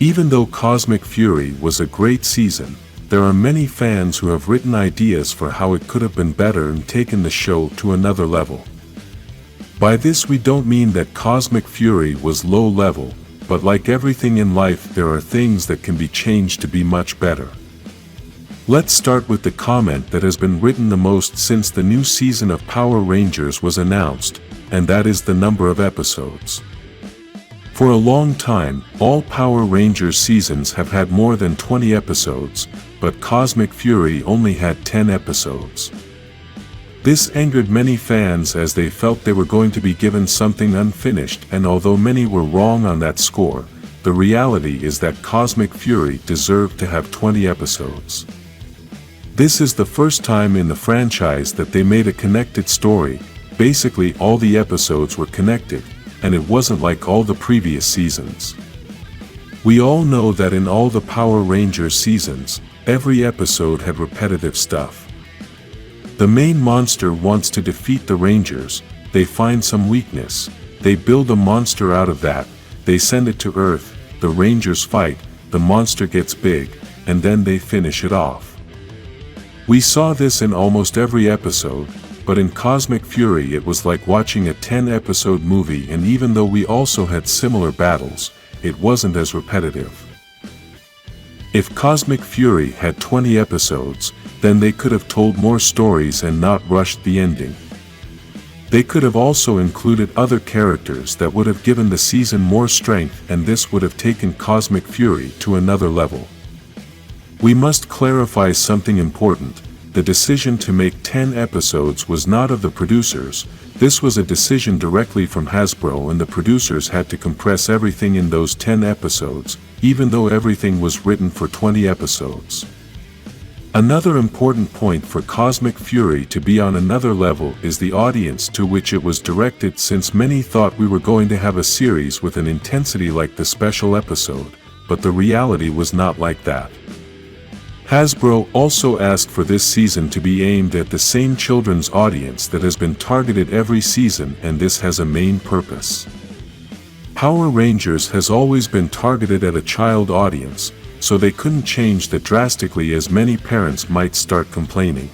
Even though Cosmic Fury was a great season, there are many fans who have written ideas for how it could have been better and taken the show to another level. By this we don't mean that Cosmic Fury was low level, but like everything in life there are things that can be changed to be much better. Let's start with the comment that has been written the most since the new season of Power Rangers was announced, and that is the number of episodes. For a long time, all Power Rangers seasons have had more than 20 episodes, but Cosmic Fury only had 10 episodes. This angered many fans as they felt they were going to be given something unfinished, and although many were wrong on that score, the reality is that Cosmic Fury deserved to have 20 episodes. This is the first time in the franchise that they made a connected story. Basically all the episodes were connected, and it wasn't like all the previous seasons. We all know that in all the Power Rangers seasons, every episode had repetitive stuff. The main monster wants to defeat the Rangers, they find some weakness, they build a monster out of that, they send it to Earth, the Rangers fight, the monster gets big, and then they finish it off. We saw this in almost every episode, but in Cosmic Fury it was like watching a 10-episode movie, and even though we also had similar battles, it wasn't as repetitive. If Cosmic Fury had 20 episodes, then they could have told more stories and not rushed the ending. They could have also included other characters that would have given the season more strength, and this would have taken Cosmic Fury to another level. We must clarify something important. The decision to make 10 episodes was not of the producers, this was a decision directly from Hasbro, and the producers had to compress everything in those 10 episodes, even though everything was written for 20 episodes. Another important point for Cosmic Fury to be on another level is the audience to which it was directed, since many thought we were going to have a series with an intensity like the special episode, but the reality was not like that. Hasbro also asked for this season to be aimed at the same children's audience that has been targeted every season, and this has a main purpose. Power Rangers has always been targeted at a child audience, so they couldn't change that drastically, as many parents might start complaining.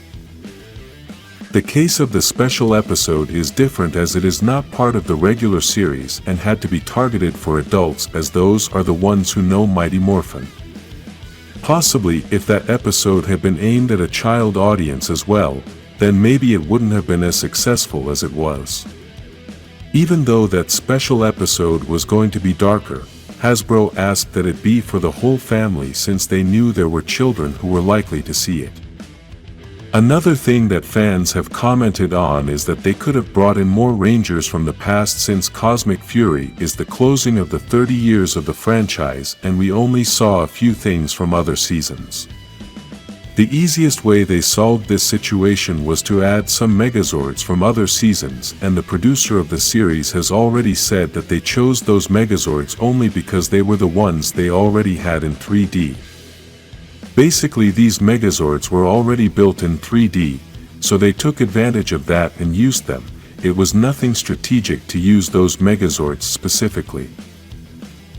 The case of the special episode is different, as it is not part of the regular series and had to be targeted for adults, as those are the ones who know Mighty Morphin. Possibly if that episode had been aimed at a child audience as well, then maybe it wouldn't have been as successful as it was. Even though that special episode was going to be darker, Hasbro asked that it be for the whole family, since they knew there were children who were likely to see it. Another thing that fans have commented on is that they could have brought in more Rangers from the past, since Cosmic Fury is the closing of the 30 years of the franchise and we only saw a few things from other seasons. The easiest way they solved this situation was to add some Megazords from other seasons, and the producer of the series has already said that they chose those Megazords only because they were the ones they already had in 3D. Basically these Megazords were already built in 3D, so they took advantage of that and used them. It was nothing strategic to use those Megazords specifically.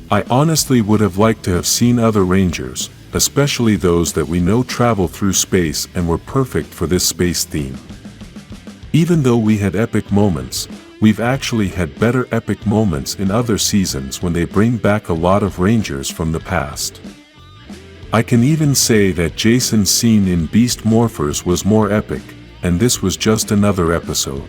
I honestly would have liked to have seen other Rangers, especially those that we know travel through space and were perfect for this space theme. Even though we had epic moments, we've actually had better epic moments in other seasons when they bring back a lot of Rangers from the past. I can even say that Jason's scene in Beast Morphers was more epic, and this was just another episode.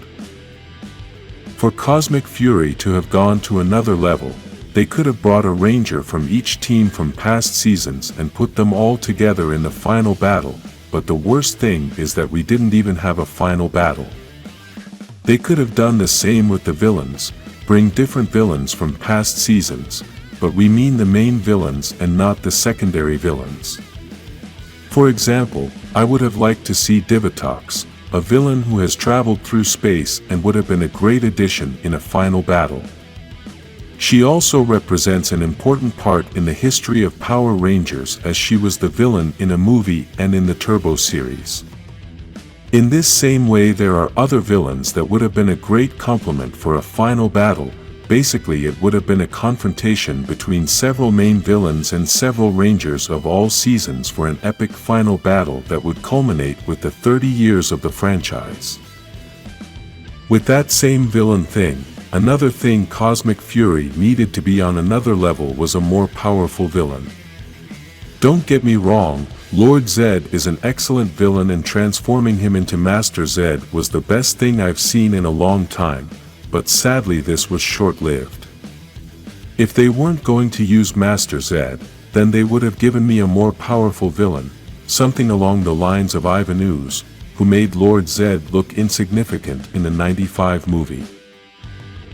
For Cosmic Fury to have gone to another level, they could have brought a Ranger from each team from past seasons and put them all together in the final battle, but the worst thing is that we didn't even have a final battle. They could have done the same with the villains, bring different villains from past seasons, but we mean the main villains and not the secondary villains. For example, I would have liked to see Divatox, a villain who has traveled through space and would have been a great addition in a final battle. She also represents an important part in the history of Power Rangers, as she was the villain in a movie and in the Turbo series. In this same way, there are other villains that would have been a great complement for a final battle, Basically, it would have been a confrontation between several main villains and several Rangers of all seasons for an epic final battle that would culminate with the 30 years of the franchise. With that same villain thing, another thing Cosmic Fury needed to be on another level was a more powerful villain. Don't get me wrong, Lord Zed is an excellent villain, and transforming him into Master Zed was the best thing I've seen in a long time, but sadly this was short-lived. If they weren't going to use Master Zed, then they would have given me a more powerful villain, something along the lines of Ivan Ooze, who made Lord Zed look insignificant in the '95 movie.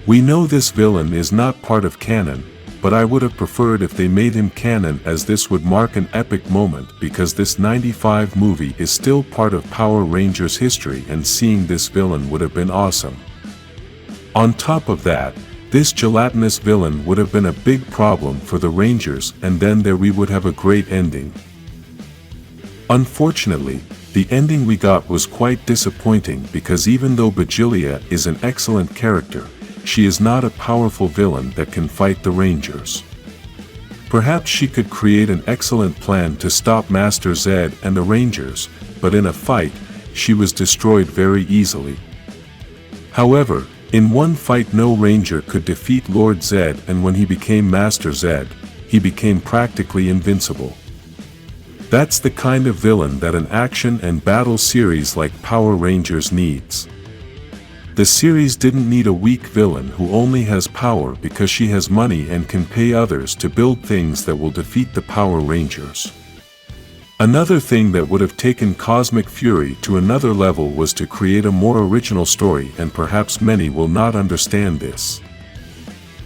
We know this villain is not part of canon, but I would have preferred if they made him canon, as this would mark an epic moment, because this '95 movie is still part of Power Rangers history, and seeing this villain would have been awesome. On top of that, this gelatinous villain would have been a big problem for the Rangers, and then there we would have a great ending. Unfortunately, the ending we got was quite disappointing, because even though Bajilia is an excellent character, she is not a powerful villain that can fight the Rangers. Perhaps she could create an excellent plan to stop Master Zed and the Rangers, but in a fight, she was destroyed very easily. However, in one fight no Ranger could defeat Lord Zed, and when he became Master Zed, he became practically invincible. That's the kind of villain that an action and battle series like Power Rangers needs. The series didn't need a weak villain who only has power because she has money and can pay others to build things that will defeat the Power Rangers. Another thing that would have taken Cosmic Fury to another level was to create a more original story, and perhaps many will not understand this.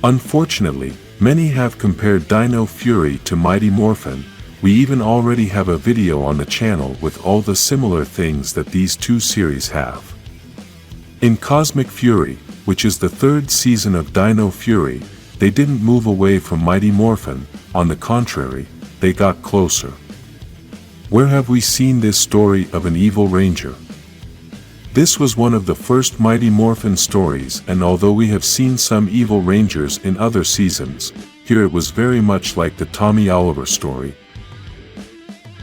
Unfortunately, many have compared Dino Fury to Mighty Morphin. We even already have a video on the channel with all the similar things that these two series have. In Cosmic Fury, which is the third season of Dino Fury, they didn't move away from Mighty Morphin, on the contrary, they got closer. Where have we seen this story of an evil ranger? This was one of the first Mighty Morphin stories, and although we have seen some evil rangers in other seasons, here it was very much like the Tommy Oliver story.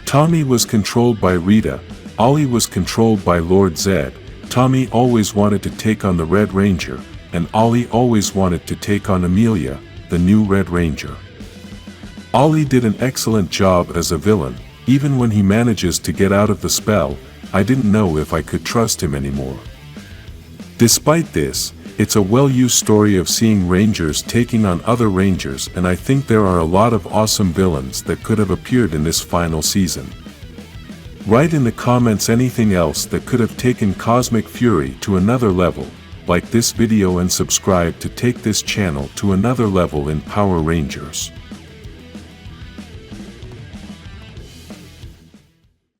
Tommy was controlled by Rita, Ollie was controlled by Lord Zed. Tommy always wanted to take on the Red Ranger, and Ollie always wanted to take on Amelia, the new Red Ranger. Ollie did an excellent job as a villain. Even when he manages to get out of the spell, I didn't know if I could trust him anymore. Despite this, it's a well-used story of seeing Rangers taking on other Rangers, and I think there are a lot of awesome villains that could have appeared in this final season. Write in the comments anything else that could have taken Cosmic Fury to another level. Like this video and subscribe to take this channel to another level in Power Rangers.